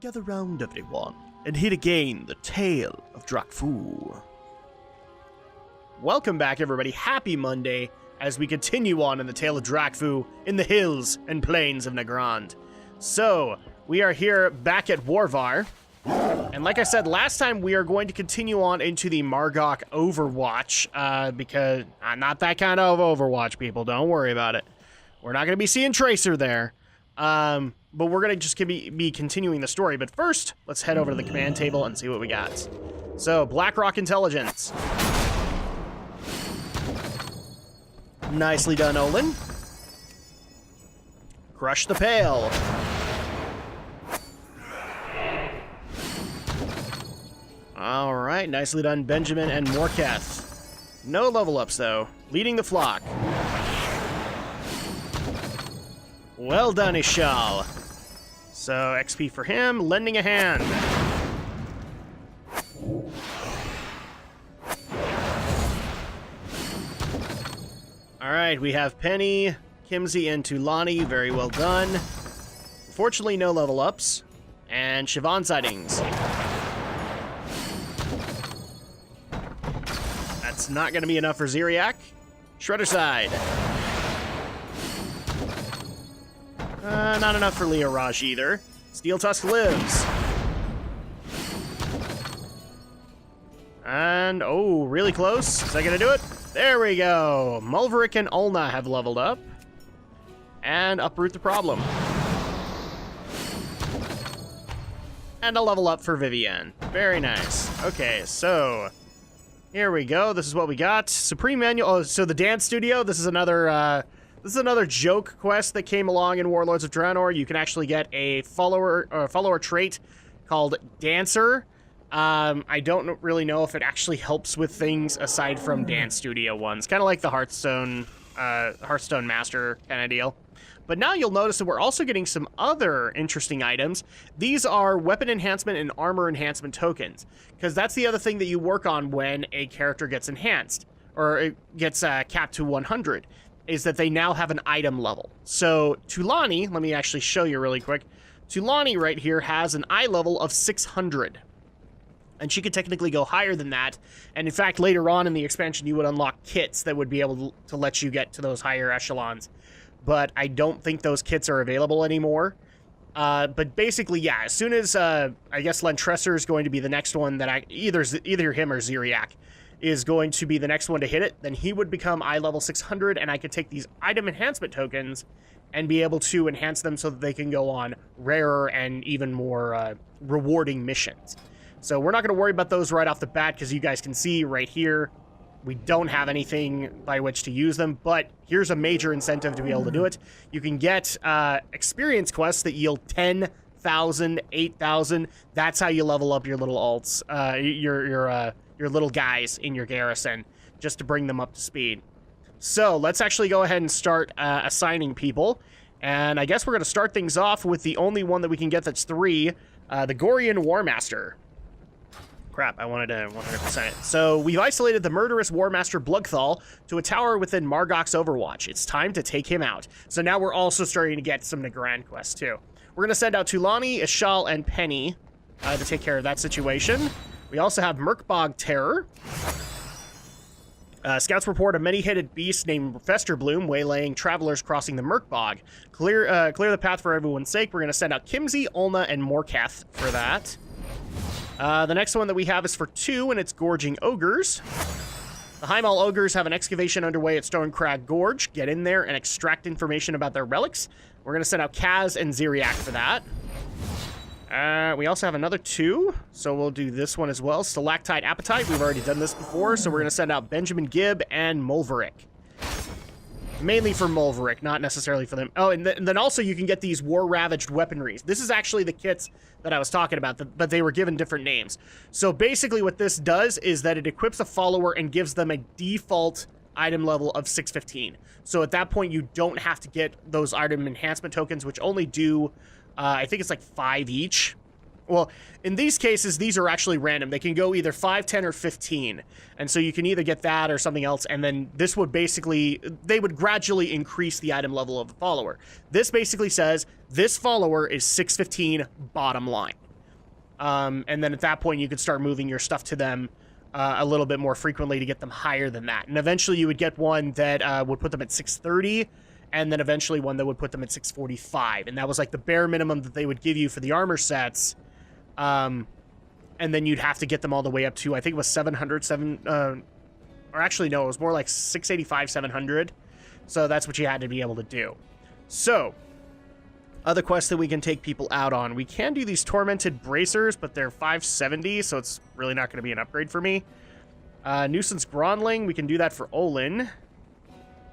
Gather round, everyone, and hear again the tale of Drakfu. Welcome back, everybody. Happy Monday, as we continue on in the tale of Drakfu in the hills and plains of Nagrand. So, we are here back at Warvar, and like I said last time, we are going to continue on into the Margok Overwatch, because not that kind of Overwatch, people. Don't worry about it. We're not going to be seeing Tracer there. But we're going to just be continuing the story. But first, let's head over to the command table and see what we got. So, Blackrock Intelligence. Nicely done, Olin. Crush the Pale. Alright, nicely done, Benjamin and Morketh. No level ups, though. Leading the flock. Well done, Ishal. So, XP for him, lending a hand. Alright, we have Penny, Kimsey, and Tulani. Very well done. Fortunately, no level ups. And Siobhan sightings. That's not going to be enough for Ziriak. Shredder side. Not enough for Leo Raj either. Steel Tusk lives. And, oh, really close. Is that gonna do it? There we go. Mulverick and Ulna have leveled up. And uproot the problem. And a level up for Vivienne. Very nice. Okay, so here we go. This is what we got. Supreme Manual. Oh, so the dance studio. This is another joke quest that came along in Warlords of Draenor. You can actually get a follower trait called Dancer. I don't really know if it actually helps with things aside from dance studio ones. Kind of like the Hearthstone Master kind of deal. But now you'll notice that we're also getting some other interesting items. These are weapon enhancement and armor enhancement tokens, because that's the other thing that you work on when a character gets enhanced, or it gets capped to 100, is that they now have an item level. So Tulani, let me actually show you really quick. Tulani right here has an eye level of 600. And she could technically go higher than that. And in fact, later on in the expansion, you would unlock kits that would be able to let you get to those higher echelons. But I don't think those kits are available anymore. But basically, yeah, as soon as, I guess Lentresser is going to be the next one that either him or Ziriak is going to be the next one to hit it, then he would become eye level 600, and I could take these item enhancement tokens and be able to enhance them so that they can go on rarer and even more rewarding missions. So we're not going to worry about those right off the bat, because you guys can see right here, we don't have anything by which to use them, but here's a major incentive to be able to do it. You can get experience quests that yield 10,000, 8,000. That's how you level up your little alts, your little guys in your garrison, just to bring them up to speed. So let's actually go ahead and start assigning people. And I guess we're going to start things off with the only one that we can get that's 3, the Gorian War Master. Crap, I wanted to 100% it. So we've isolated the murderous War Master Blugthal to a tower within Margok's Overwatch. It's time to take him out. So now we're also starting to get some Nagrand quests too. We're going to send out Tulani, Ishal, and Penny to take care of that situation. We also have Merkbog Terror. Scouts report a many-headed beast named Festerbloom waylaying travelers crossing the Merkbog. Clear the path for everyone's sake. We're going to send out Kimsey, Ulna, and Morketh for that. The next one that we have is for 2, and it's Gorging Ogres. The Heimal Ogres have an excavation underway at Stonecrag Gorge. Get in there and extract information about their relics. We're going to send out Kaz and Ziriak for that. We also have another 2, so we'll do this one as well. Stalactite Appetite, we've already done this before, so we're going to send out Benjamin Gibb and Mulverick. Mainly for Mulverick, not necessarily for them. Oh, and then also you can get these War-Ravaged weaponries. This is actually the kits that I was talking about, but they were given different names. So basically what this does is that it equips a follower and gives them a default item level of 615. So at that point, you don't have to get those item enhancement tokens, which only do... I think it's like 5 each. Well, in these cases, these are actually random. They can go either 5, 10, or 15. And so you can either get that or something else, and then this would basically, they would gradually increase the item level of the follower. This basically says, this follower is 615 bottom line. And then at that point, you could start moving your stuff to them a little bit more frequently to get them higher than that. And eventually you would get one that would put them at 630, and then eventually one that would put them at 645. And that was like the bare minimum that they would give you for the armor sets. And then you'd have to get them all the way up to, I think it was 700, or actually no, it was more like 685, 700. So that's what you had to be able to do. So, other quests that we can take people out on. We can do these Tormented Bracers, but they're 570, so it's really not going to be an upgrade for me. Nuisance Grondling, we can do that for Olin.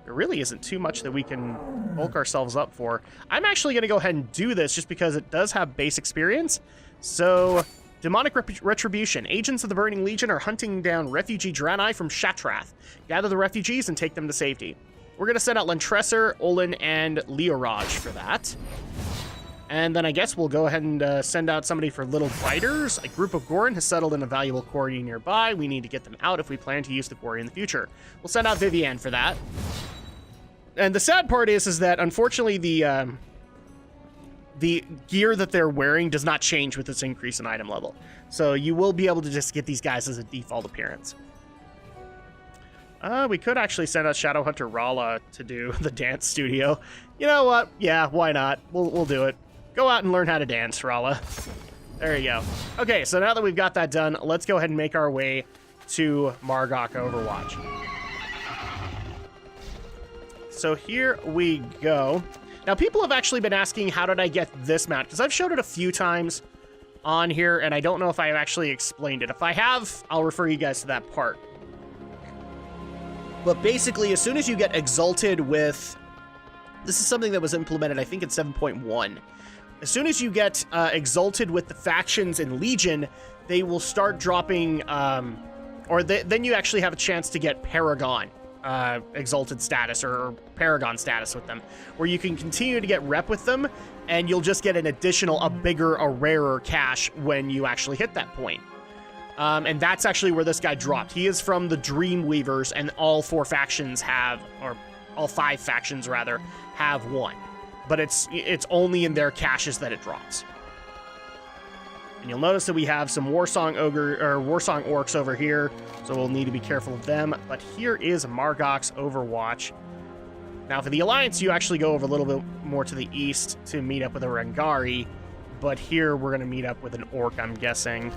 There really isn't too much that we can bulk ourselves up for. I'm actually going to go ahead and do this just because it does have base experience. So, Demonic Retribution. Agents of the Burning Legion are hunting down refugee Draenei from Shatrath. Gather the refugees and take them to safety. We're going to send out Lentresser, Olin, and Leoraj for that. And then I guess we'll go ahead and send out somebody for Little Biters. A group of Gorin has settled in a valuable quarry nearby. We need to get them out if we plan to use the quarry in the future. We'll send out Vivienne for that. And the sad part is that unfortunately the gear that they're wearing does not change with this increase in item level. So you will be able to just get these guys as a default appearance. We could actually send out Shadowhunter Rala to do the dance studio. You know what? Yeah, why not? We'll do it. Go out and learn how to dance, Rala. There you go. Okay, so now that we've got that done, let's go ahead and make our way to Margok Overwatch. So here we go. Now, people have actually been asking, how did I get this mount? Because I've showed it a few times on here, and I don't know if I've actually explained it. If I have, I'll refer you guys to that part. But basically, as soon as you get exalted with... This is something that was implemented, I think, in 7.1. As soon as you get exalted with the factions in Legion, they will start dropping... then you actually have a chance to get Paragon exalted status or Paragon status with them, where you can continue to get rep with them, and you'll just get an additional, a bigger, a rarer cache when you actually hit that point. And that's actually where this guy dropped. He is from the Dreamweavers, and all 4 factions have, or all 5 factions rather, have one. But it's only in their caches that it drops. And you'll notice that we have some Warsong Orcs over here, so we'll need to be careful of them. But here is Margok's Overwatch. Now for the Alliance, you actually go over a little bit more to the east to meet up with a Rangari, but here we're going to meet up with an Orc, I'm guessing.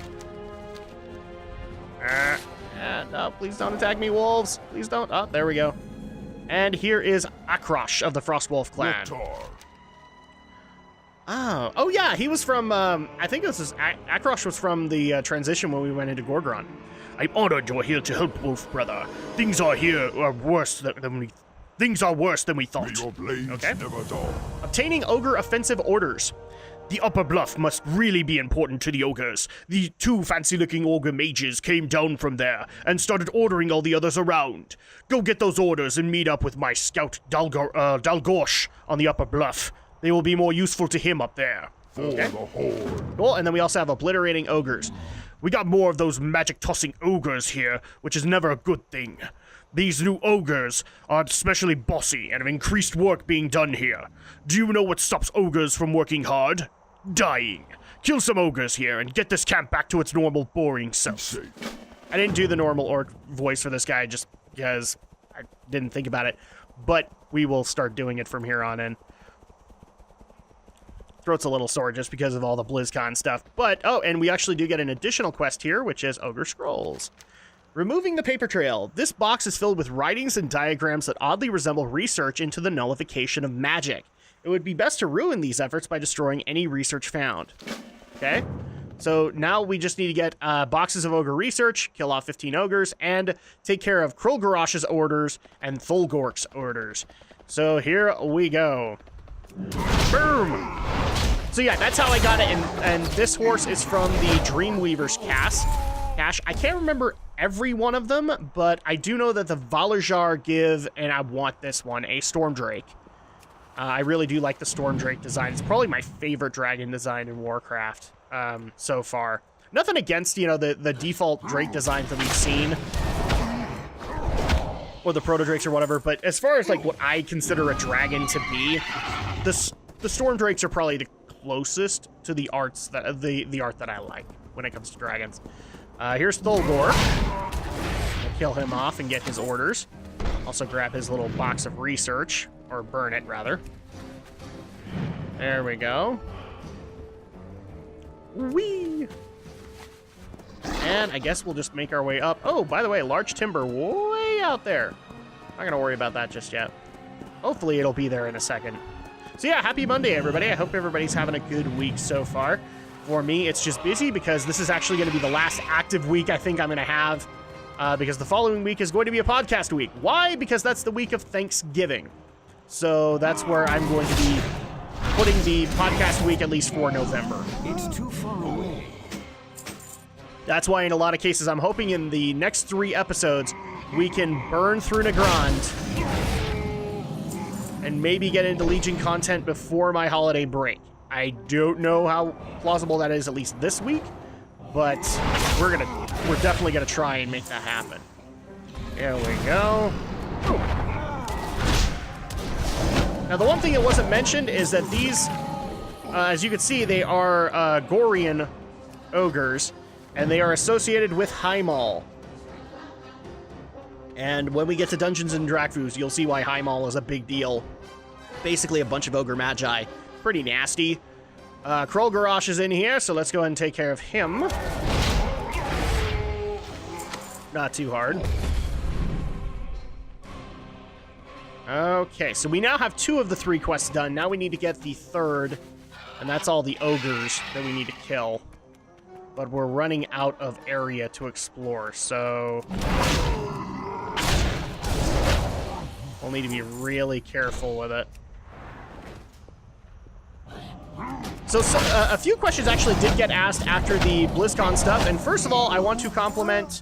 No, please don't attack me, wolves. Please don't. Oh, there we go. And here is Akrosh of the Frostwolf clan. Oh yeah, he was from, I think this is, Akrosh was from the transition when we went into Gorgron. I'm honored you're here to help, Wolf Brother. Things are worse than we thought. May your blades Okay. never dull. Obtaining Ogre Offensive Orders. The upper bluff must really be important to the ogres. The 2 fancy-looking ogre mages came down from there and started ordering all the others around. Go get those orders and meet up with my scout Dalgorsh on the upper bluff. They will be more useful to him up there. For the horde. Cool, and then we also have Obliterating Ogres. We got more of those magic-tossing ogres here, which is never a good thing. These new ogres are especially bossy and have increased work being done here. Do you know what stops ogres from working hard? Dying. Kill some ogres here and get this camp back to its normal, boring self. Safe. I didn't do the normal orc voice for this guy just because I didn't think about it, but we will start doing it from here on in. Throat's a little sore just because of all the BlizzCon stuff, but, oh, and we actually do get an additional quest here, which is Ogre Scrolls. Removing the paper trail. This box is filled with writings and diagrams that oddly resemble research into the nullification of magic. It would be best to ruin these efforts by destroying any research found. Okay? So now we just need to get boxes of ogre research, kill off 15 ogres, and take care of Krulgarash's orders and Thulgork's orders. So here we go. Boom! So yeah, that's how I got it, and this horse is from the Dreamweaver's cache. I can't remember every one of them, but I do know that the Valajar give, and I want this one, a Stormdrake. I really do like the Stormdrake design. It's probably my favorite dragon design in Warcraft so far. Nothing against, you know, the default Drake designs that we've seen, or the Proto-Drakes or whatever, but as far as like what I consider a dragon to be, the Stormdrakes are probably the closest to the arts that the art that I like. when it comes to dragons. Here's Tholgor. We'll kill him off and get his orders. Also grab his little box of research, or burn it, rather. There we go. Whee! And I guess we'll just make our way up. Oh, by the way, large timber way out there. Not gonna worry about that just yet. Hopefully it'll be there in a second. So yeah, happy Monday, everybody. I hope everybody's having a good week so far. For me, it's just busy because this is actually going to be the last active week I think I'm going to have because the following week is going to be a podcast week. Why? Because that's the week of Thanksgiving. So that's where I'm going to be putting the podcast week, at least for November. It's too far away. That's why in a lot of cases I'm hoping in the next 3 episodes we can burn through Nagrand and maybe get into Legion content before my holiday break. I don't know how plausible that is, at least this week, but we're definitely gonna try and make that happen. There we go. Now, the one thing that wasn't mentioned is that these, as you can see, they are Gorian ogres, and they are associated with Heimal. And when we get to Dungeons and Drakfu, you'll see why Heimal is a big deal. Basically a bunch of ogre magi. Pretty nasty. Krolgarash is in here, so let's go ahead and take care of him. Not too hard. Okay, so we now have 2 of the 3 quests done. Now we need to get the 3rd, and that's all the ogres that we need to kill. But we're running out of area to explore, so we'll need to be really careful with it. So a few questions actually did get asked after the BlizzCon stuff, and first of all, I want to compliment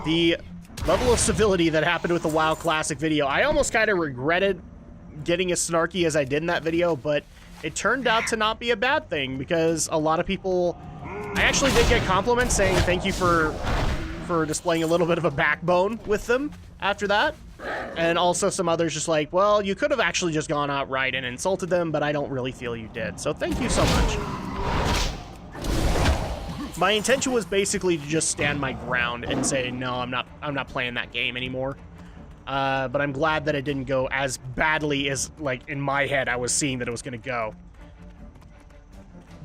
the level of civility that happened with the WoW Classic video. I almost kind of regretted getting as snarky as I did in that video, but it turned out to not be a bad thing, because a lot of people... I actually did get compliments saying thank you for displaying a little bit of a backbone with them after that. And also some others just like, well, you could have actually just gone outright and insulted them, but I don't really feel you did. So thank you so much. My intention was basically to just stand my ground and say, no, I'm not playing that game anymore. But I'm glad that it didn't go as badly as, like, in my head I was seeing that it was going to go.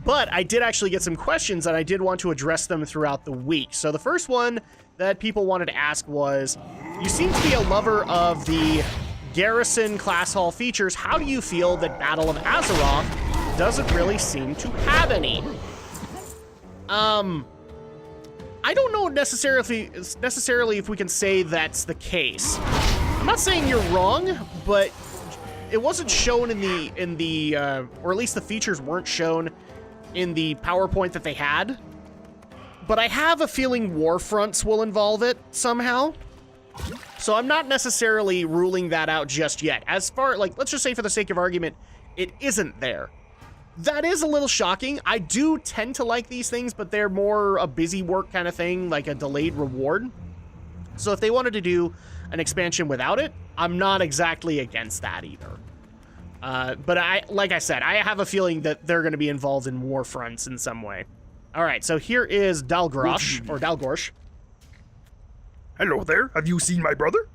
But I did actually get some questions, and I did want to address them throughout the week. So the first one that people wanted to ask was, you seem to be a lover of the Garrison Class Hall features. How do you feel that Battle of Azeroth doesn't really seem to have any? I don't know necessarily if we can say that's the case. I'm not saying you're wrong, but it wasn't shown in the or at least the features weren't shown in the PowerPoint that they had. But I have a feeling Warfronts will involve it somehow. So I'm not necessarily ruling that out just yet. As far, like, let's just say for the sake of argument, it isn't there. That is a little shocking. I do tend to like these things, but they're more a busy work kind of thing, like a delayed reward. So if they wanted to do an expansion without it, I'm not exactly against that either. But like I said, I have a feeling that they're going to be involved in Warfronts in some way. All right, so here is Dalgorsh, or Dalgorsh. Hello there. Have you seen my brother?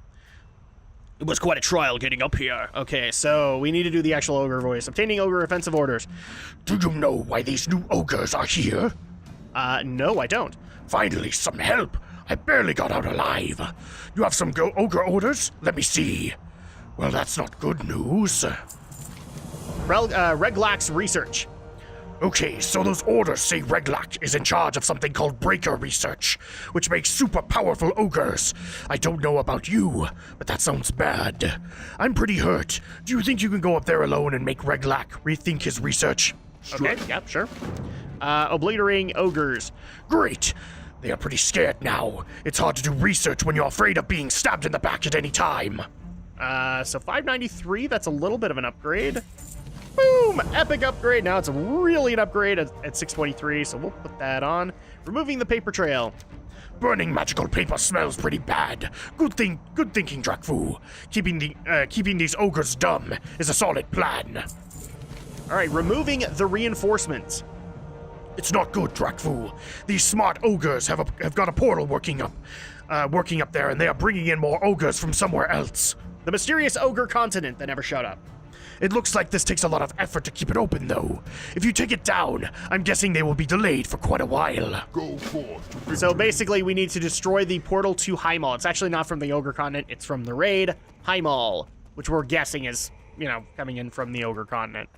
It was quite a trial getting up here. Okay, so we need to do the actual ogre voice. Obtaining ogre offensive orders. Do you know why these new ogres are here? No, I don't. Finally, some help. I barely got out alive. You have some ogre orders? Let me see. Well, that's not good news. Reglak's research. Okay, so those orders say Reglak is in charge of something called Breaker Research, which makes super powerful ogres. I don't know about you, but that sounds bad. I'm pretty hurt. Do you think you can go up there alone and make Reglak rethink his research? Okay, yep, sure. Obliterating ogres. Great. They are pretty scared now. It's hard to do research when you're afraid of being stabbed in the back at any time. So 593, that's a little bit of an upgrade. Boom! Epic upgrade. Now it's really an upgrade at 623, so we'll put that on. Removing the paper trail. Burning magical paper smells pretty bad. Good thinking, Drakfu. Keeping these ogres dumb is a solid plan. All right, removing the reinforcements. It's not good, Drakfu. These smart ogres have got a portal working up there, and they are bringing in more ogres from somewhere else. The mysterious ogre continent that never showed up. It looks like this takes a lot of effort to keep it open, though. If you take it down, I'm guessing they will be delayed for quite a while. Go forth. So basically, we need to destroy the portal to Highmall. It's actually not from the ogre continent. It's from the raid Highmall, which we're guessing is, coming in from the ogre continent.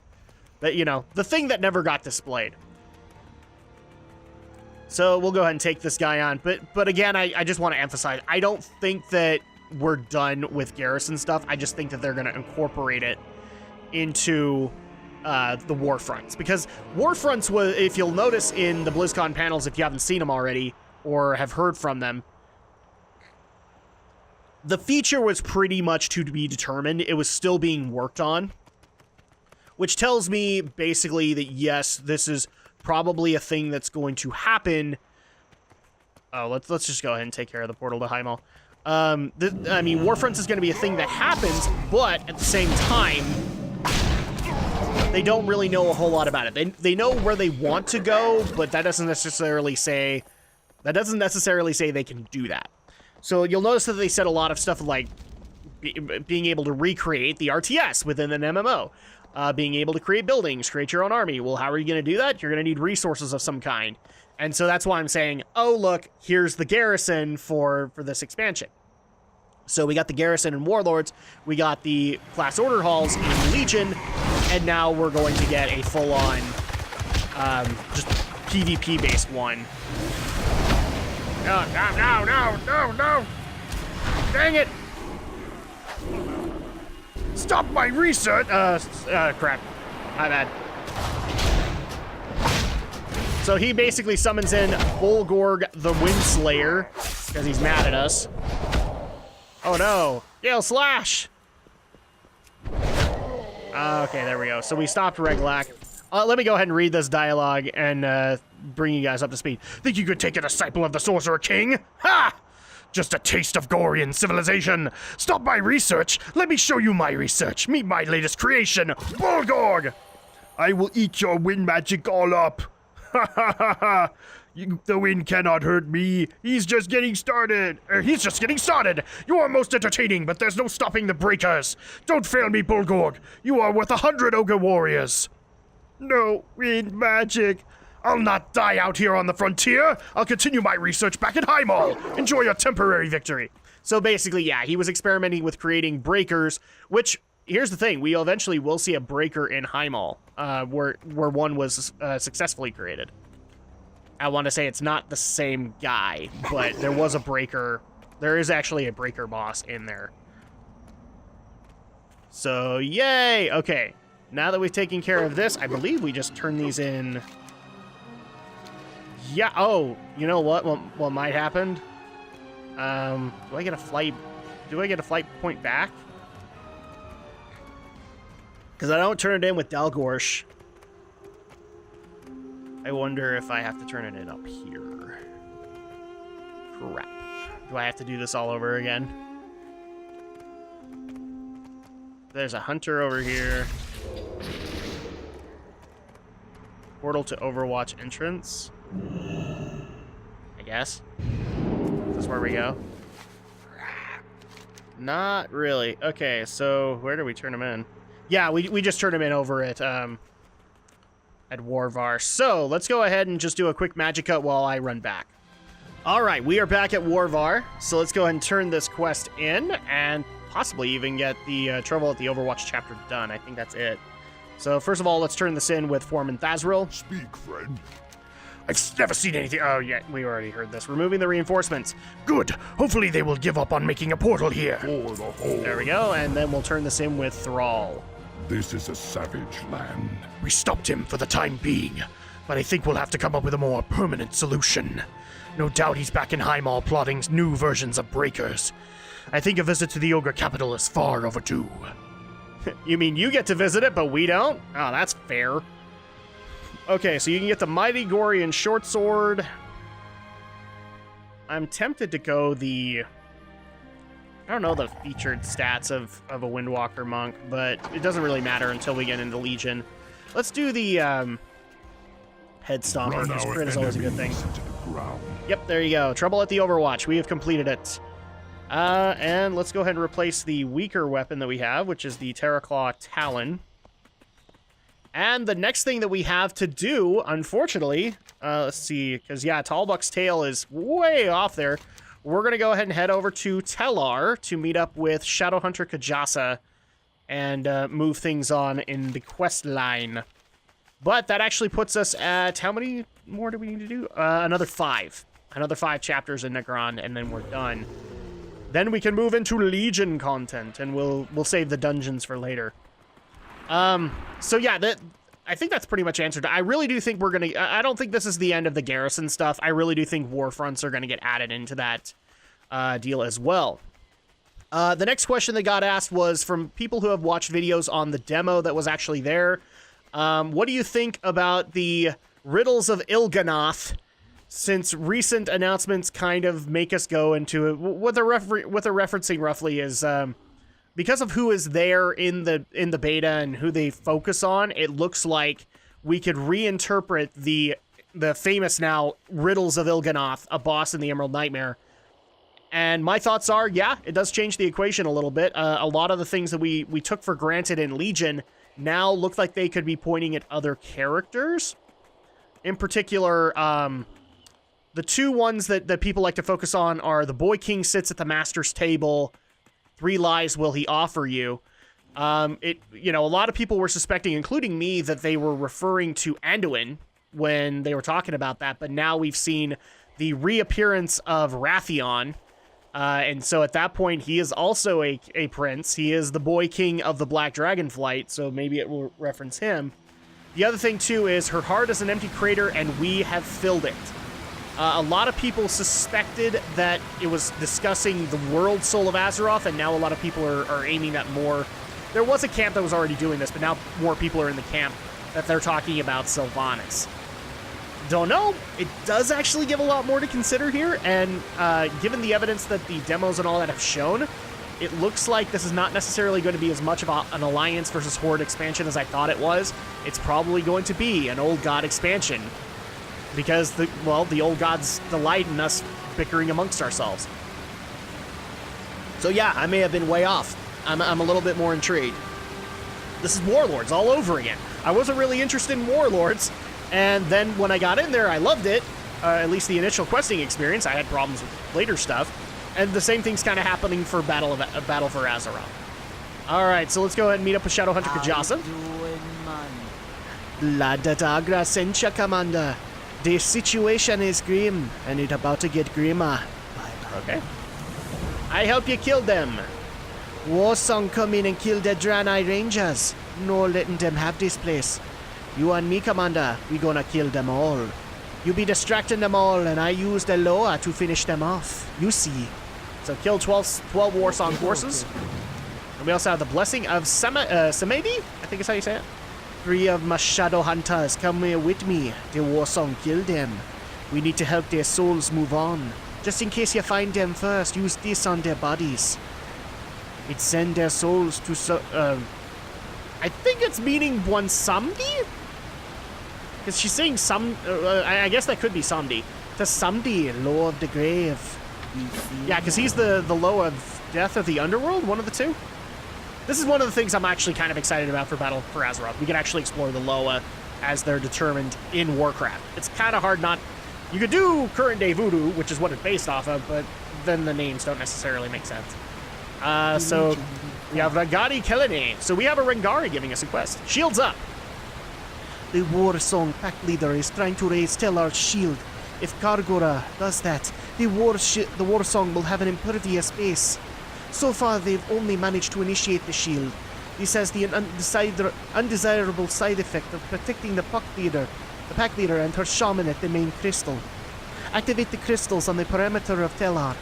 But, the thing that never got displayed. So we'll go ahead and take this guy on. But again, I just want to emphasize, I don't think that we're done with garrison stuff. I just think that they're going to incorporate it into the Warfronts. Because Warfronts was, if you'll notice in the BlizzCon panels, if you haven't seen them already or have heard from them, the feature was pretty much to be determined. It was still being worked on. Which tells me basically that yes, this is probably a thing that's going to happen. Oh, let's just go ahead and take care of the portal to Highmall. Warfronts is going to be a thing that happens, but at the same time, they don't really know a whole lot about it. They know where they want to go, but that doesn't necessarily say they can do that. So you'll notice that they said a lot of stuff like being able to recreate the RTS within an MMO. Being able to create buildings, create your own army. Well, how are you going to do that? You're going to need resources of some kind. And so that's why I'm saying, oh, look, here's the garrison for this expansion. So we got the garrison and warlords. We got the class order halls in Legion. And now we're going to get a full-on, just PvP-based one. No. Dang it. Stop my research! Crap. My bad. So he basically summons in Bolgorg the Windslayer, because he's mad at us. Oh no! Gale Slash! Okay, there we go. So we stopped Reglak. Let me go ahead and read this dialogue and bring you guys up to speed. Think you could take a disciple of the Sorcerer King? Ha! Just a taste of Gorian civilization. Stop my research. Let me show you my research. Meet my latest creation, Bolgorg. I will eat your wind magic all up. Ha ha ha ha. The wind cannot hurt me. He's just getting started. You are most entertaining, but there's no stopping the breakers. Don't fail me, Bolgorg. You are worth 100 ogre warriors. No wind magic. I'll not die out here on the frontier. I'll continue my research back at Highmall. Enjoy your temporary victory. So basically, yeah, he was experimenting with creating breakers, which, here's the thing, we eventually will see a breaker in Highmall, where one was successfully created. I want to say it's not the same guy, but there was a breaker. There is actually a breaker boss in there. So, yay! Okay, now that we've taken care of this, I believe we just turn these in... Yeah, oh, you know what might happen? Do I get a flight point back? Because I don't turn it in with Dalgorsh. I wonder if I have to turn it in up here. Crap. Do I have to do this all over again? There's a hunter over here. Portal to Overwatch entrance. I guess. Is this where we go? Not really. Okay, so where do we turn him in? Yeah, we just turned him in over at Warvar. So let's go ahead and just do a quick magic cut while I run back. All right, we are back at Warvar. So let's go ahead and turn this quest in and possibly even get the Trouble at the Overwatch chapter done. I think that's it. So first of all, let's turn this in with Foreman Thazril. Speak, friend. I've never seen anything. Oh, yeah, we already heard this. Removing the reinforcements. Good. Hopefully they will give up on making a portal here. For the whole. There we go, and then we'll turn this in with Thrall. This is a savage land. We stopped him for the time being, but I think we'll have to come up with a more permanent solution. No doubt he's back in Highmall plotting new versions of breakers. I think a visit to the Ogre capital is far overdue. You mean you get to visit it, but we don't? Oh, that's fair. Okay, so you can get the Mighty Gorian Short Sword. I'm tempted to go the... I don't know the featured stats of a Windwalker monk, but it doesn't really matter until we get into Legion. Let's do the Head stomper, Run because our crit is always a good thing. enemies to the ground. Yep, there you go. Trouble at the Overwatch. We have completed it. And let's go ahead and replace the weaker weapon that we have, which is the Terraclaw Talon. And the next thing that we have to do, unfortunately, let's see, because, yeah, Tallbuck's tail is way off there. We're going to go ahead and head over to Telaar to meet up with Shadowhunter Kajasa and move things on in the quest line. But that actually puts us at, how many more do we need to do? Another 5. Another 5 chapters in Nagrand, and then we're done. Then we can move into Legion content, and we'll save the dungeons for later. So yeah, I think that's pretty much answered. I really do think we're gonna, I don't think this is the end of the garrison stuff. I really do think war fronts are gonna get added into that deal as well. The next question that got asked was from people who have watched videos on the demo that was actually there. What do you think about the Riddles of Il'gynoth, since recent announcements kind of make us go into it? What they're referencing roughly is, because of who is there in the beta and who they focus on, it looks like we could reinterpret the famous now Riddles of Il'gynoth, a boss in the Emerald Nightmare. And my thoughts are, yeah, it does change the equation a little bit. A lot of the things that we took for granted in Legion now look like they could be pointing at other characters. In particular, the two ones that people like to focus on are the Boy King sits at the Master's table. 3 lies will he offer you. A lot of people were suspecting, including me, that they were referring to Anduin when they were talking about that, but now we've seen the reappearance of Wrathion, and so at that point, he is also a prince. He is the Boy King of the Black Dragonflight, so maybe it will reference him. The other thing, too, is her heart is an empty crater, and we have filled it. A lot of people suspected that it was discussing the world soul of Azeroth, and now a lot of people are aiming at more. There was a camp that was already doing this, but now more people are in the camp that they're talking about Sylvanas. Don't know. It does actually give a lot more to consider here, and given the evidence that the demos and all that have shown, it looks like this is not necessarily going to be as much of an Alliance versus Horde expansion as I thought it was. It's probably going to be an Old God expansion. Because, the old gods delight in us bickering amongst ourselves. So yeah, I may have been way off. I'm a little bit more intrigued. This is Warlords all over again. I wasn't really interested in Warlords, and then when I got in there, I loved it. At least the initial questing experience. I had problems with later stuff. And the same thing's kind of happening for Battle for Azeroth. Alright, so let's go ahead and meet up with Shadowhunter Kajasa. La Dadagra Sencha, Commander. The situation is grim, and it's about to get grimmer. Okay. I help you kill them. Warsong come in and kill the Draenei Rangers. No letting them have this place. You and me, Commander, we gonna kill them all. You be distracting them all, and I use the Loa to finish them off. You see. So kill 12 Warsong forces. And we also have the Blessing of Samedi, I think is how you say it. 3 of my shadow hunters come here with me. The Warsong killed them. We need to help their souls move on. Just in case you find them first, use this on their bodies. It send their souls to I think it's meaning Bwonsamdi? Because she's saying I guess that could be Samdi. To Samdi, Low of the Grave. Yeah, because he's the Low of Death of the Underworld, one of the two. This is one of the things I'm actually kind of excited about for Battle for Azeroth. We can actually explore the Loa as they're determined in Warcraft. It's kind of hard not... You could do current day voodoo, which is what it's based off of, but then the names don't necessarily make sense. So we have Rangari Kelene. So we have a Rangari giving us a quest. Shields up. The Warsong pack leader is trying to raise Telaar's shield. If Kargora does that, the Warsong will have an impervious base. So far, they've only managed to initiate the shield. This has the undesirable side effect of protecting the pack leader and her shaman at the main crystal. Activate the crystals on the perimeter of Telaar.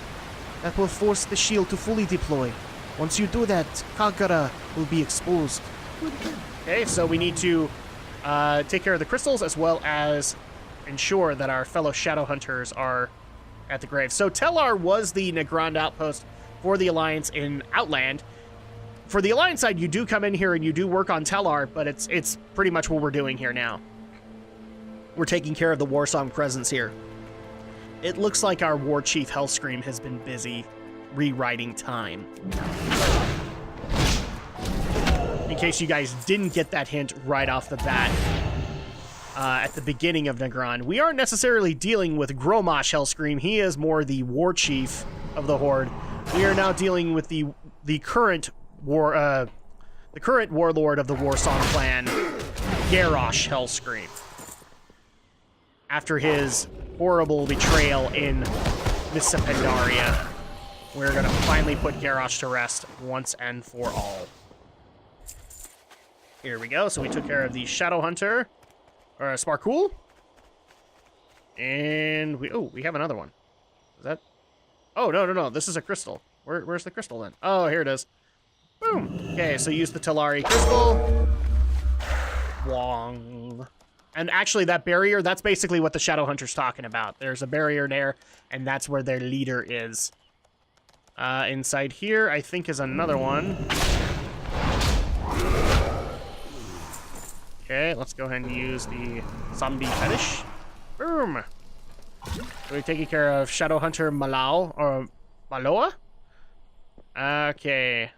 That will force the shield to fully deploy. Once you do that, Kagura will be exposed. Okay, so we need to take care of the crystals as well as ensure that our fellow shadow hunters are at the grave. So Telaar was the Nagrand outpost for the Alliance in Outland. For the Alliance side, you do come in here and you do work on Telaar, but it's pretty much what we're doing here now. we're taking care of the Warsong presence here. It looks like our War Chief Hellscream has been busy rewriting time. In case you guys didn't get that hint right off the bat, at the beginning of Nagrand, we aren't necessarily dealing with Gromosh Hellscream. He is more the War Chief of the Horde. We are now dealing with the current warlord of the Warsong clan, Garrosh Hellscream. After his horrible betrayal in Missa Pandaria, we're gonna finally put Garrosh to rest once and for all. Here we go. So we took care of the Shadow Hunter, or Sparkul, and we have another one. Is that? Oh no! This is a crystal. Where's the crystal then? Oh, here it is. Boom. Okay, so use the Telaar crystal. Wong. And actually, that barrier, that's basically what the Shadow Hunter's talking about. There's a barrier there, and that's where their leader is. Inside here, I think, is another one. Okay, let's go ahead and use the zombie fetish. Boom! So we're taking care of Shadow Hunter Malao, or Maloa? Okay.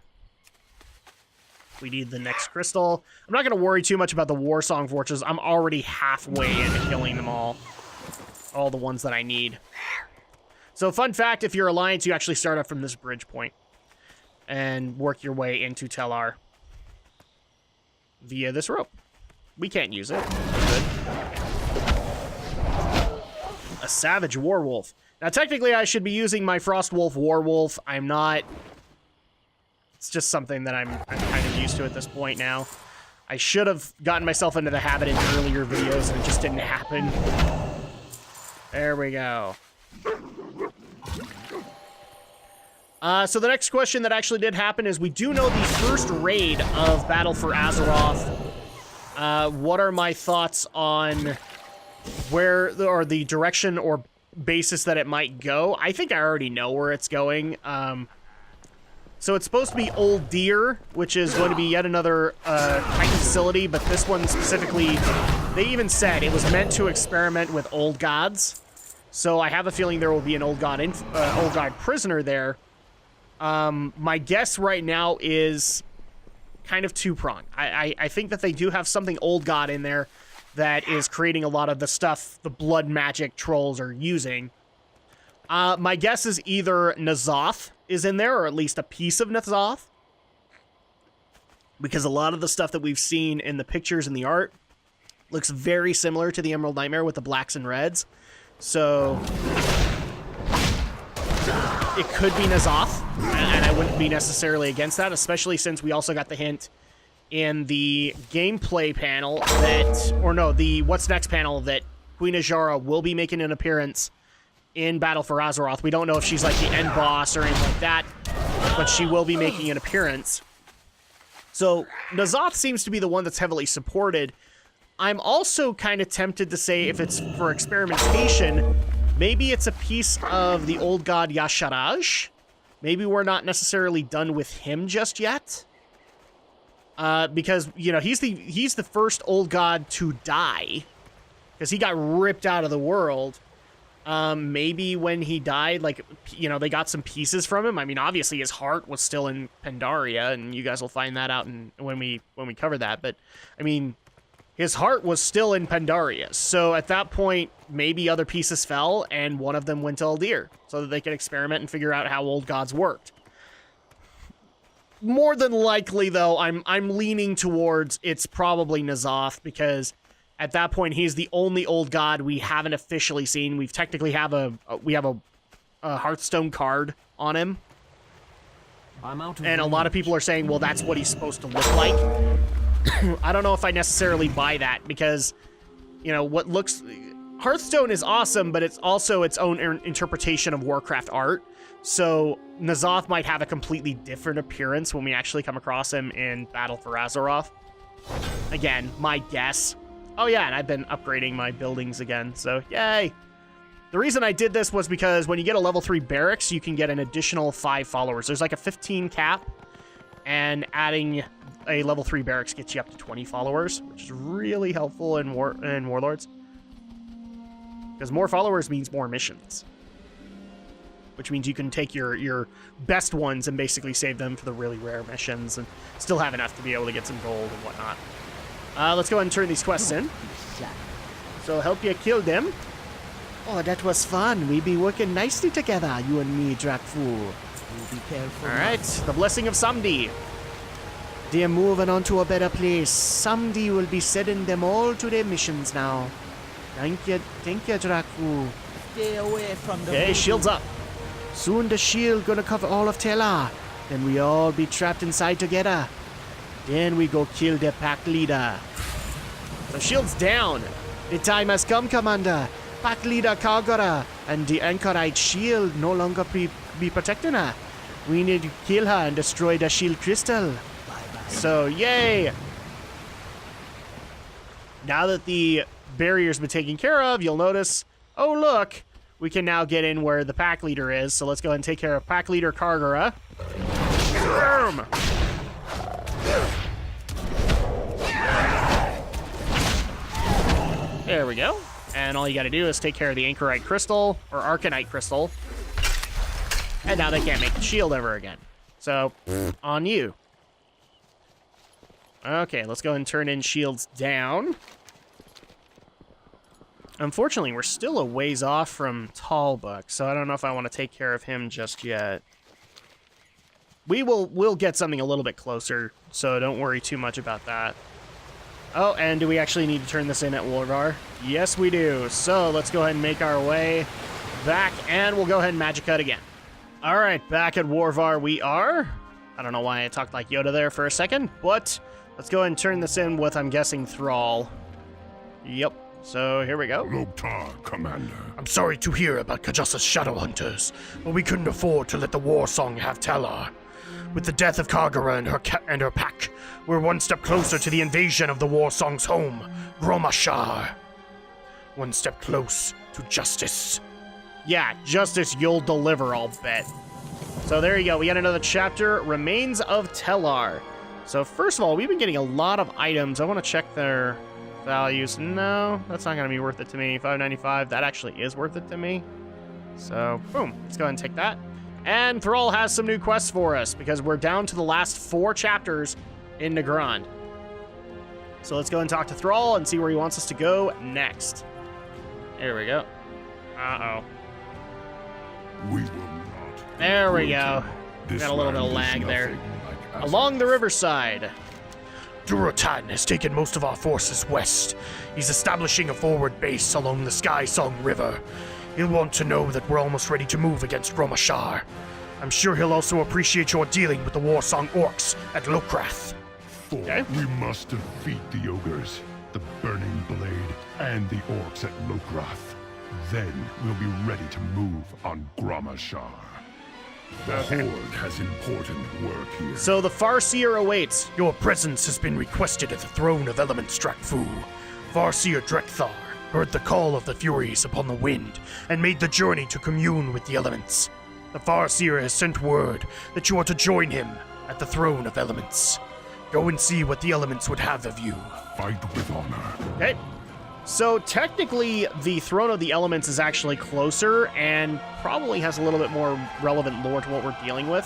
We need the next crystal. I'm not going to worry too much about the Warsong Fortress. I'm already halfway into killing them all. All the ones that I need. So fun fact, if you're Alliance, you actually start up from this bridge point and work your way into Telaar via this rope. We can't use it. We're good. A Savage Warwolf. Now, technically, I should be using my Frostwolf Warwolf. I'm not. It's just something that I'm kind of used to at this point now. I should have gotten myself into the habit in earlier videos, and it just didn't happen. There we go. So the next question that actually did happen is, we do know the first raid of Battle for Azeroth. What are my thoughts on where, or the direction or basis that it might go? I think I already know where it's going. So it's supposed to be Old Deer, which is going to be yet another Titan facility, but this one specifically, they even said it was meant to experiment with old gods. So I have a feeling there will be an old god prisoner there. My guess right now is kind of two-pronged. I think that they do have something old god in there that is creating a lot of the stuff the blood magic trolls are using. My guess is either N'Zoth is in there, or at least a piece of N'Zoth, because a lot of the stuff that we've seen in the pictures and the art looks very similar to the Emerald Nightmare with the blacks and reds. So it could be N'Zoth, and I wouldn't be necessarily against that, especially since we also got the hint in the gameplay panel that, or no, the What's Next panel, that Queen Azshara will be making an appearance in Battle for Azeroth. We don't know if she's like the end boss or anything like that, but she will be making an appearance. So N'Zoth seems to be the one that's heavily supported. I'm also kind of tempted to say, if it's for experimentation, maybe it's a piece of the old god Y'Shaarj. Maybe we're not necessarily done with him just yet. Because, you know, he's the first old god to die, because he got ripped out of the world. Maybe when he died, like, you know, they got some pieces from him. I mean, obviously his heart was still in Pandaria, and you guys will find that out when we cover that. But I mean, his heart was still in Pandaria. So at that point, maybe other pieces fell, and one of them went to Uldir, so that they could experiment and figure out how old gods worked. More than likely, though, I'm leaning towards it's probably N'Zoth, because at that point, he's the only old god we haven't officially seen. We've technically have a Hearthstone card on him. And a lot of people are saying, well, that's what he's supposed to look like. I don't know if I necessarily buy that, because, you know, Hearthstone is awesome, but it's also its own interpretation of Warcraft art. So N'Zoth might have a completely different appearance when we actually come across him in Battle for Azeroth. Again, my guess. Oh yeah, and I've been upgrading my buildings again, so yay! The reason I did this was because when you get a level 3 barracks, you can get an additional 5 followers. There's like a 15 cap, and adding a level 3 barracks gets you up to 20 followers, which is really helpful in Warlords. Because more followers means more missions. Which means you can take your best ones and basically save them for the really rare missions and still have enough to be able to get some gold and whatnot. Let's go ahead and turn these quests in. So help you kill them. Oh, that was fun. We be working nicely together, you and me, Drakfu. Be careful. All right, the blessing of Samdi. They're moving on to a better place. Samdi will be sending them all to their missions now. Thank you, Drakfu. Stay away from the Okay, shields up. Soon the shield gonna cover all of Telaar. Then we all be trapped inside together. Then we go kill the pack leader. So shield's down. The time has come, Commander. Pack leader Kagura and the anchorite shield no longer be protecting her. We need to kill her and destroy the shield crystal. So, yay! Now that the barrier's been taken care of, you'll notice, oh look, we can now get in where the pack leader is. So let's go ahead and take care of pack leader Kagura. Boom! There we go. And all you gotta do is take care of the anchorite crystal, or arcanite crystal. And now they can't make the shield ever again. So, on you. Okay, let's go ahead and turn in shields down. Unfortunately, we're still a ways off from Tallbuck, so I don't know if I want to take care of him just yet. We'll get something a little bit closer, so don't worry too much about that. Oh, and do we actually need to turn this in at Warvar? Yes, we do. So let's go ahead and make our way back, and we'll go ahead and magic cut again. All right, back at Warvar we are. I don't know why I talked like Yoda there for a second, but let's go ahead and turn this in with, I'm guessing, Thrall. Yep. So here we go. Loktar, Commander. I'm sorry to hear about Kajasa's shadow hunters, but we couldn't afford to let the war song have Telaar. With the death of Kagura and her pack, we're one step closer to the invasion of the war song's home, Gromashar. One step close to justice. Yeah, justice you'll deliver, I'll bet. So there you go. We got another chapter, Remains of Telaar. So first of all, we've been getting a lot of items. I want to check their values. No, that's not going to be worth it to me. $5.95. That actually is worth it to me. So, boom. Let's go ahead and take that. And Thrall has some new quests for us because we're down to the last 4 chapters in Nagrand. So let's go and talk to Thrall and see where he wants us to go next. There we go. Uh-oh. We will not. There we go. This Got a little bit of land lag is there. nothing like Along the riverside. Duratan has taken most of our forces west. He's establishing a forward base along the Sky Song River. He'll want to know that we're almost ready to move against Gromashar. I'm sure he'll also appreciate your dealing with the Warsong Orcs at Lokrath. For Okay. we must defeat the ogres, the Burning Blade, and the orcs at Lokrath. Then we'll be ready to move on Gromashar. The Horde has important work here. So the Farseer awaits. Your presence has been requested at the throne of elements, Drakfu. Farseer Drekthar heard the call of the Furies upon the wind and made the journey to commune with the elements. The Farseer has sent word that you are to join him at the throne of elements. Go and see what the elements would have of you. Fight with honor. Okay. So technically, the Throne of the Elements is actually closer and probably has a little bit more relevant lore to what we're dealing with.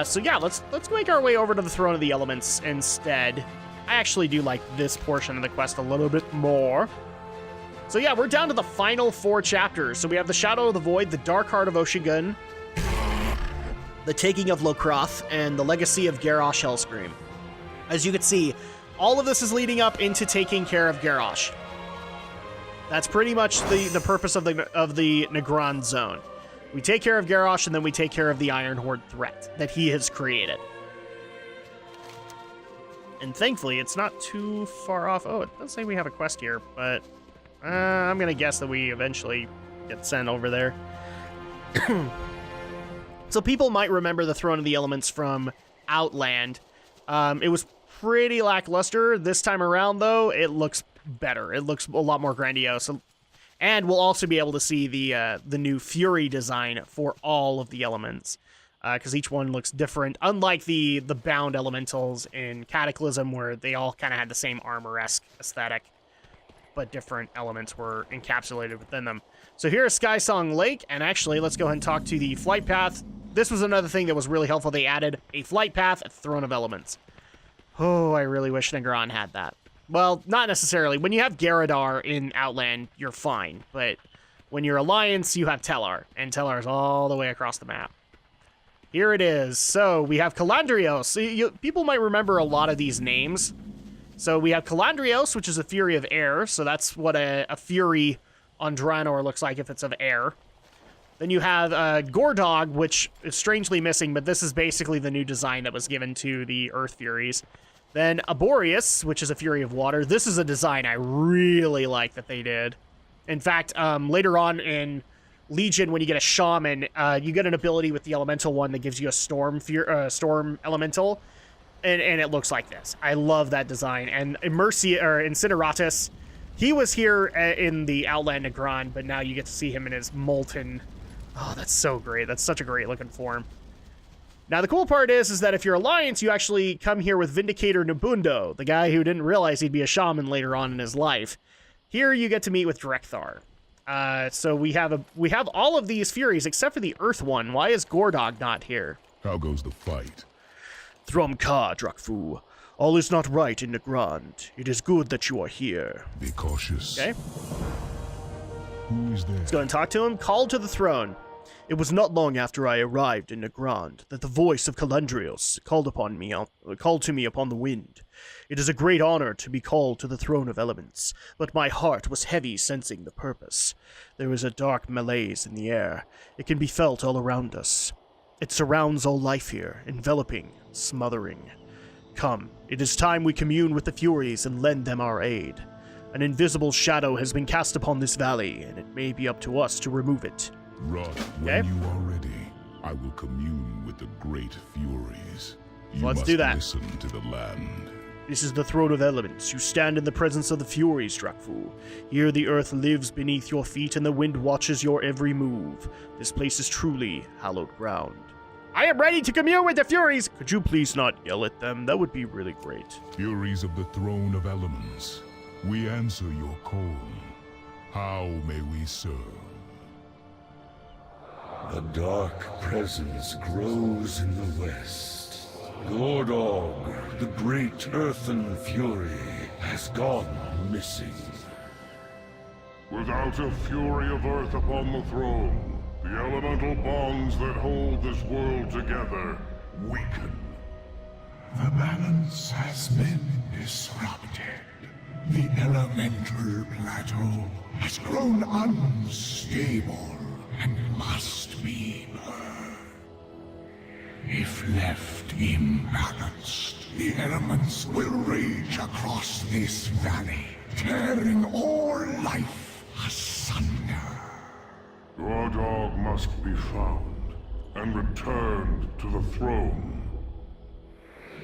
So yeah, let's make our way over to the Throne of the Elements instead. I actually do like this portion of the quest a little bit more. So yeah, we're down to the final 4 chapters. So we have the Shadow of the Void, the Dark Heart of Oshigun, the Taking of Lokrath, and the Legacy of Garrosh Hellscream. As you can see, all of this is leading up into taking care of Garrosh. That's pretty much the purpose of the Nagrand zone. We take care of Garrosh, and then we take care of the Iron Horde threat that he has created. And thankfully, it's not too far off. Oh, it does say we have a quest here, but I'm going to guess that we eventually get sent over there. So people might remember the Throne of the Elements from Outland. It was pretty lackluster. This time around, though, it looks better. It looks a lot more grandiose. And we'll also be able to see the new Fury design for all of the elements. Because each one looks different, unlike the bound elementals in Cataclysm, where they all kind of had the same armor-esque aesthetic. but different elements were encapsulated within them. So here's Sky Song Lake, and actually, let's go ahead and talk to the flight path. This was another thing that was really helpful. They added a flight path at Throne of Elements. Oh, I really wish Nagrand had that. Well, not necessarily. When you have Garadar in Outland, you're fine, but when you're Alliance, you have Telaar, and Telaar is all the way across the map. Here it is. So we have Calandrios. So people might remember a lot of these names. So we have Calandrios, which is a Fury of Air. So that's what a Fury on Draenor looks like if it's of air. Then you have Gordog, which is strangely missing, but this is basically the new design that was given to the Earth Furies. Then Aborius, which is a Fury of Water. This is a design I really like that they did. In fact, later on in Legion, when you get a Shaman, you get an ability with the Elemental one that gives you a Storm Elemental, and it looks like this. I love that design. And Incineratus, he was here in the Outland Nagrand, but now you get to see him in his Molten. Oh, that's so great. That's such a great looking form. Now, the cool part is that if you're Alliance, you actually come here with Vindicator Nabundo, the guy who didn't realize he'd be a Shaman later on in his life. Here, you get to meet with Drekthar. So we have all of these Furies except for the Earth one. Why is Gordog not here? How goes the fight? Thrumka, Drakfu. All is not right in Nagrand. It is good that you are here. Be cautious. Okay. Who is there? Let's go and talk to him. Call to the throne. It was not long after I arrived in Nagrand that the voice of Calandrios called to me upon the wind. It is a great honor to be called to the Throne of Elements, but my heart was heavy sensing the purpose. There is a dark malaise in the air. It can be felt all around us. It surrounds all life here, enveloping, smothering. Come, it is time we commune with the Furies and lend them our aid. An invisible shadow has been cast upon this valley, and it may be up to us to remove it. Run when you are ready. I will commune with the great Furies. You Let's must do that. listen to the land. This is the Throne of Elements. You stand in the presence of the Furies, Drakfu. Here the earth lives beneath your feet and the wind watches your every move. This place is truly hallowed ground. I am ready to commune with the Furies! Could you please not yell at them? That would be really great. Furies of the Throne of Elements, we answer your call. How may we serve? A dark presence grows in the west. Gordog, the great earthen fury, has gone missing. Without a fury of earth upon the throne, the elemental bonds that hold this world together weaken. The balance has been disrupted. The elemental plateau has grown unstable and must be burned. If left imbalanced, the elements will rage across this valley, tearing all life asunder. Gordog must be found and returned to the throne.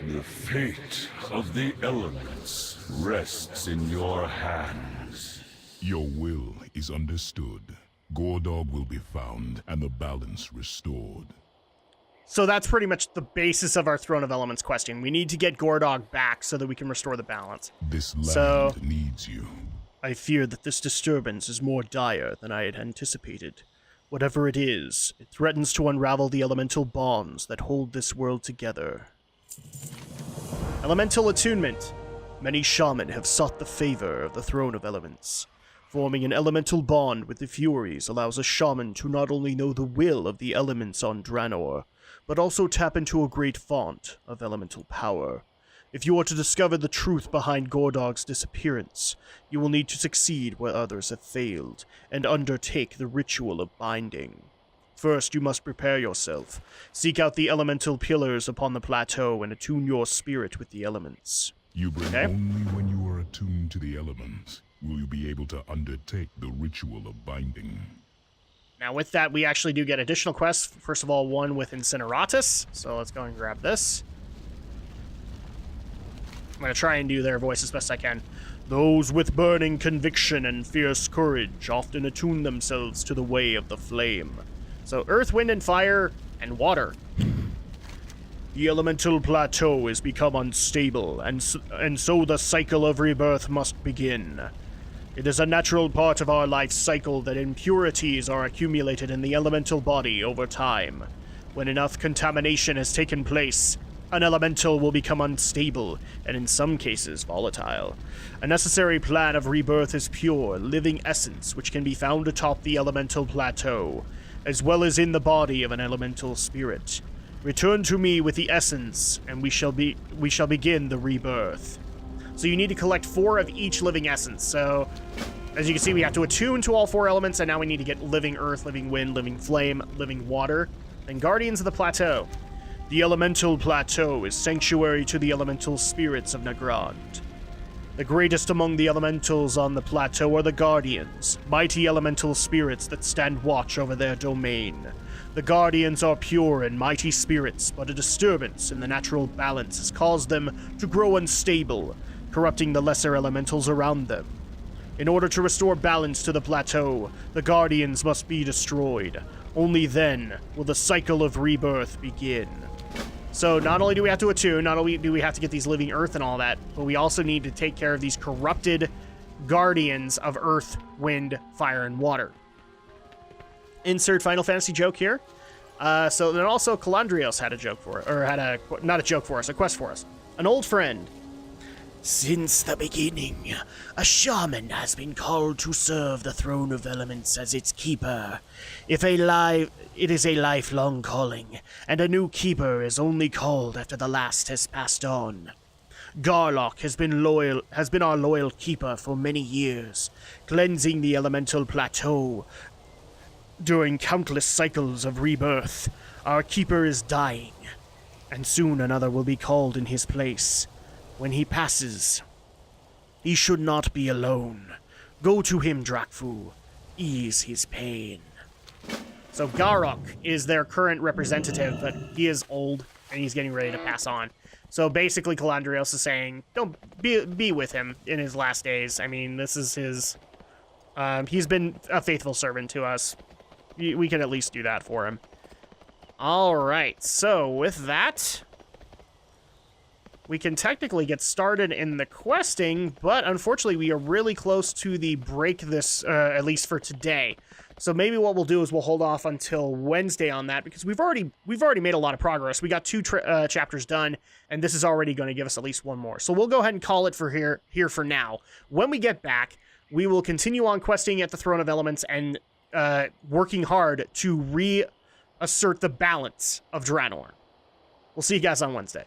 The fate of the elements rests in your hands. Your will is understood. Gordog will be found and the balance restored. So that's pretty much the basis of our Throne of Elements question. We need to get Gordog back so that we can restore the balance. This land So- needs you. I fear that this disturbance is more dire than I had anticipated. Whatever it is, it threatens to unravel the elemental bonds that hold this world together. Elemental Attunement. Many shaman have sought the favor of the Throne of Elements. Forming an elemental bond with the Furies allows a shaman to not only know the will of the elements on Draenor, but also tap into a great font of elemental power. If you are to discover the truth behind Gordog's disappearance, you will need to succeed where others have failed, and undertake the ritual of binding. First, you must prepare yourself. Seek out the elemental pillars upon the plateau and attune your spirit with the elements. You bring Okay. only when you are attuned to the elements will you be able to undertake the ritual of binding. Now with that, we actually do get additional quests. First of all, one with Incineratus. So let's go and grab this. I'm going to try and do their voice as best I can. Those with burning conviction and fierce courage often attune themselves to the way of the flame. So earth, wind, and fire, and water. The elemental plateau has become unstable, and so the cycle of rebirth must begin. It is a natural part of our life cycle that impurities are accumulated in the elemental body over time. When enough contamination has taken place, an elemental will become unstable, and in some cases volatile. A necessary plan of rebirth is pure, living essence which can be found atop the elemental plateau, as well as in the body of an elemental spirit. Return to me with the essence, and we shall begin the rebirth. So you need to collect 4 of each living essence. So, as you can see, we have to attune to all 4 elements, and now we need to get living earth, living wind, living flame, living water, and guardians of the plateau. The elemental plateau is sanctuary to the elemental spirits of Nagrand. The greatest among the elementals on the plateau are the guardians, mighty elemental spirits that stand watch over their domain. The guardians are pure and mighty spirits, but a disturbance in the natural balance has caused them to grow unstable, corrupting the lesser elementals around them. In order to restore balance to the plateau, the guardians must be destroyed. Only then will the cycle of rebirth begin. So not only do we have to attune, not only do we have to get these living earth and all that, but we also need to take care of these corrupted guardians of earth, wind, fire, and water. Insert Final Fantasy joke here. So then also Calandrios had a joke for it, or had a, not a joke for us, a quest for us. An old friend. Since the beginning, a shaman has been called to serve the Throne of Elements as its keeper. It is a lifelong calling, and a new keeper is only called after the last has passed on. Garlock has been our loyal keeper for many years, cleansing the elemental plateau. During countless cycles of rebirth, our keeper is dying, and soon another will be called in his place. When he passes, he should not be alone. Go to him, Drakfu. Ease his pain. So Garrock is their current representative, but he is old, and he's getting ready to pass on. So basically, Calandrios is saying, don't be with him in his last days. I mean, this is his... he's been a faithful servant to us. We can at least do that for him. Alright, so with that... we can technically get started in the questing, but unfortunately we are really close to the break this, at least for today. So maybe what we'll do is we'll hold off until Wednesday on that, because we've already made a lot of progress. We got 2 chapters done, and this is already going to give us at least 1 more. So we'll go ahead and call it for here for now. When we get back, we will continue on questing at the Throne of Elements and working hard to reassert the balance of Draenor. We'll see you guys on Wednesday.